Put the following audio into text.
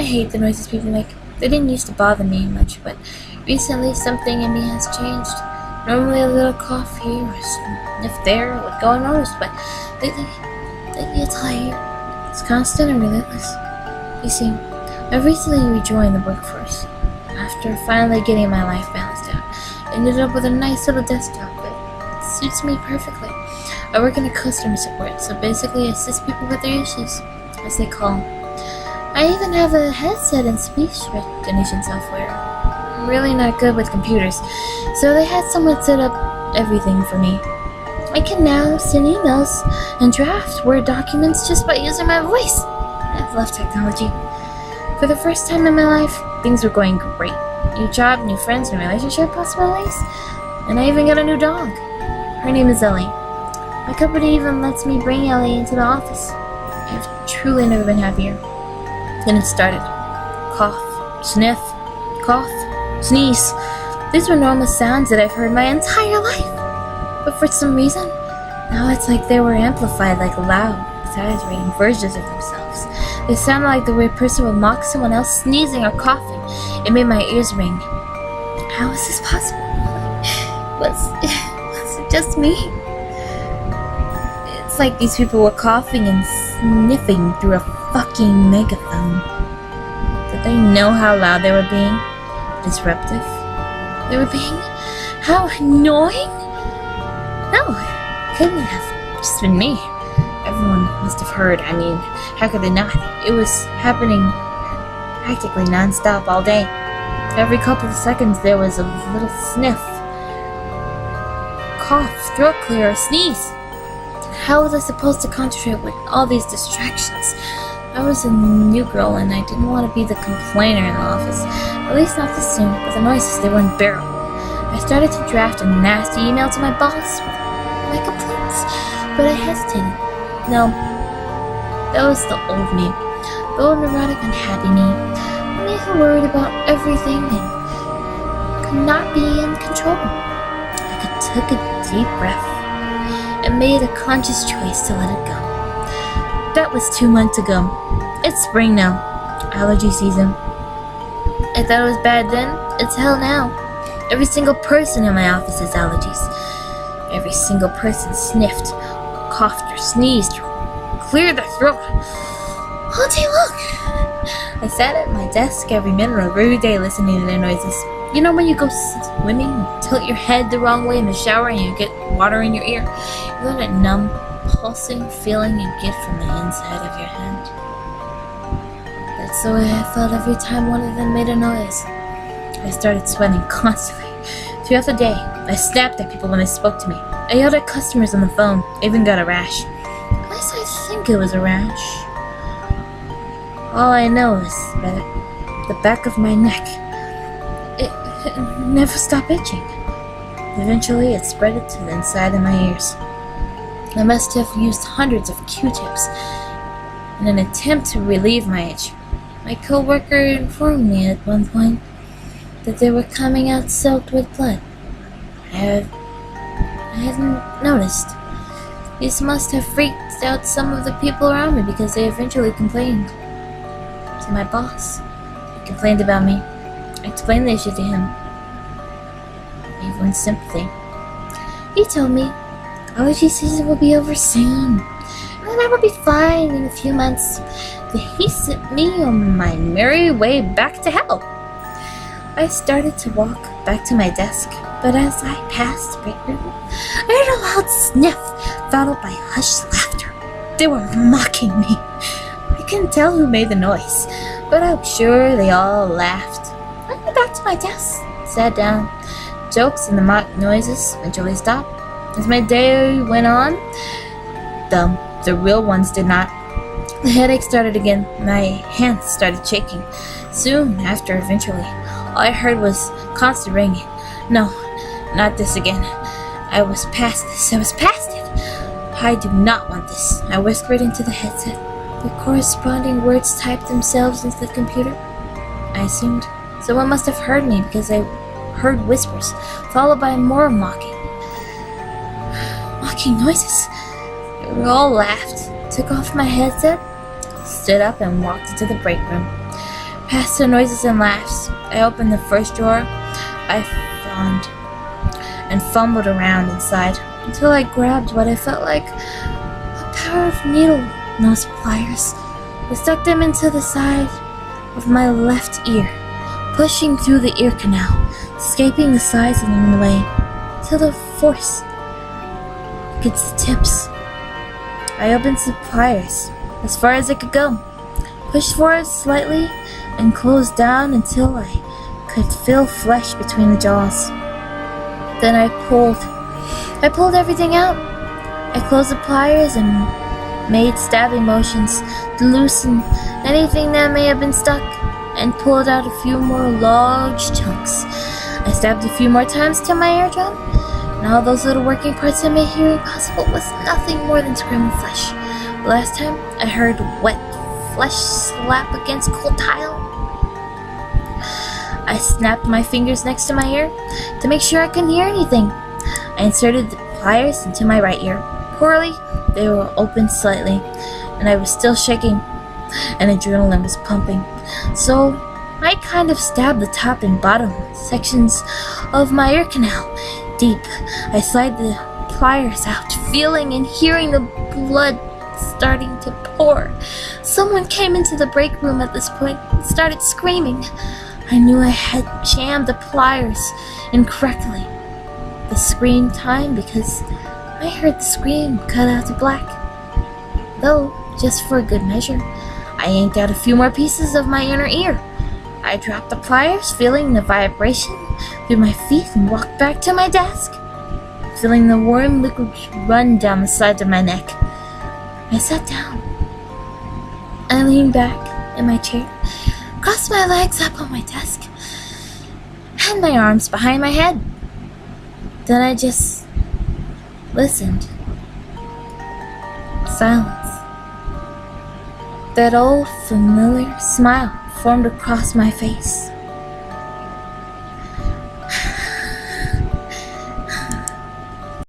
hate the noises people make. They didn't used to bother me much, but recently something in me has changed. Normally a little cough here or sniff there would go unnoticed, but lately it's all here. It's constant and relentless. You see, I recently rejoined the workforce. After finally getting my life balanced out, I ended up with a nice little desktop that suits me perfectly. I work in a customer support, so basically I assist people with their issues, as they call. I even have a headset and speech recognition software. I'm really not good with computers, so they had someone set up everything for me. I can now send emails and draft Word documents just by using my voice. I love technology. For the first time in my life, things were going great. New job, new friends, new relationship possibilities, and I even got a new dog. Her name is Ellie. My company even lets me bring Ellie into the office. I've truly never been happier. Then it started. Cough, sniff, cough, sneeze. These were normal sounds that I've heard my entire life. But for some reason, now it's like they were amplified like loud, exaggerating versions of themselves. They sounded like the way a person would mock someone else sneezing or coughing. It made my ears ring. How is this possible? Was it just me? It's like these people were coughing and sniffing through a fucking megaphone. Did they know how loud they were being? Disruptive? They were being? How annoying? No, it couldn't have just been me. Everyone must have heard. I mean, how could they not? It was happening practically non-stop all day. Every couple of seconds there was a little sniff, cough, throat clear, or sneeze. How was I supposed to concentrate with all these distractions? I was a new girl and I didn't want to be the complainer in the office. At least not this soon, but the noises, they were unbearable. I started to draft a nasty email to my boss with my complaints, but I hesitated. No, that was the old me. The old neurotic, unhappy me. Me who worried about everything and could not be in control. I took a deep breath and made a conscious choice to let it go. That was 2 months ago. It's spring now. Allergy season. I thought it was bad then. It's hell now. Every single person in my office has allergies. Every single person sniffed, coughed, or sneezed, or cleared their throat all day long. I sat at my desk every minute of every day listening to their noises. You know when you go swimming, you tilt your head the wrong way in the shower and you get water in your ear? You know that numb, pulsing feeling you get from the inside of your hand? That's the way I felt every time one of them made a noise. I started sweating constantly. Throughout the day, I snapped at people when they spoke to me. I yelled at customers on the phone. I even got a rash. At least I think it was a rash. All I know is that the back of my neck, it never stopped itching. Eventually, it spread to the inside of my ears. I must have used hundreds of Q-tips in an attempt to relieve my itch. My co-worker informed me at one point that they were coming out soaked with blood. I hadn't noticed. This must have freaked out some of the people around me because they eventually complained to my boss. He complained about me. I explained the issue to him. Even sympathy. He told me allergy season will be over soon, and then I will be fine in a few months. Then he sent me on my merry way back to hell. I started to walk back to my desk, but as I passed the break room, I heard a loud sniff, followed by hushed laughter. They were mocking me. I couldn't tell who made the noise, but I'm sure they all laughed. I went back to my desk, sat down. Jokes and the mock noises eventually stopped. As my day went on, the real ones did not. The headache started again. My hands started shaking. Soon after, eventually, all I heard was constant ringing. No, not this again. I was past this. I was past it. I do not want this. I whispered into the headset. The corresponding words typed themselves into the computer. I assumed someone must have heard me because I heard whispers, followed by more mocking noises. We all laughed, took off my headset, stood up and walked into the break room. past the noises and laughs. I opened the first drawer I found and fumbled around inside until I grabbed what I felt like a pair of needle nose pliers. I stuck them into the side of my left ear, pushing through the ear canal, scraping the sides along the way, till the force gets the tips. I opened the pliers as far as I could go, pushed forward slightly, and closed down until I could feel flesh between the jaws. Then I pulled everything out. I closed the pliers and made stabbing motions to loosen anything that may have been stuck, and pulled out a few more large chunks. I stabbed a few more times till my eardrum, and all those little working parts that made hearing possible was nothing more than screaming flesh. The last time I heard wet flesh slap against cold tile, I snapped my fingers next to my ear to make sure I couldn't hear anything. I inserted the pliers into my right ear. Poorly, they were open slightly, and I was still shaking, and adrenaline was pumping. So I kind of stabbed the top and bottom sections of my ear canal deep. I slid the pliers out, feeling and hearing the blood starting to pour. Someone came into the break room at this point and started screaming. I knew I had jammed the pliers incorrectly. The scream time, because I heard the scream cut out to black. Though, just for a good measure, I yanked out a few more pieces of my inner ear. I dropped the pliers, feeling the vibration through my feet, and walked back to my desk, feeling the warm liquid run down the side of my neck. I sat down. I leaned back in my chair, crossed my legs up on my desk, and my arms behind my head. Then I just listened. Silence. That old familiar smile formed across my face.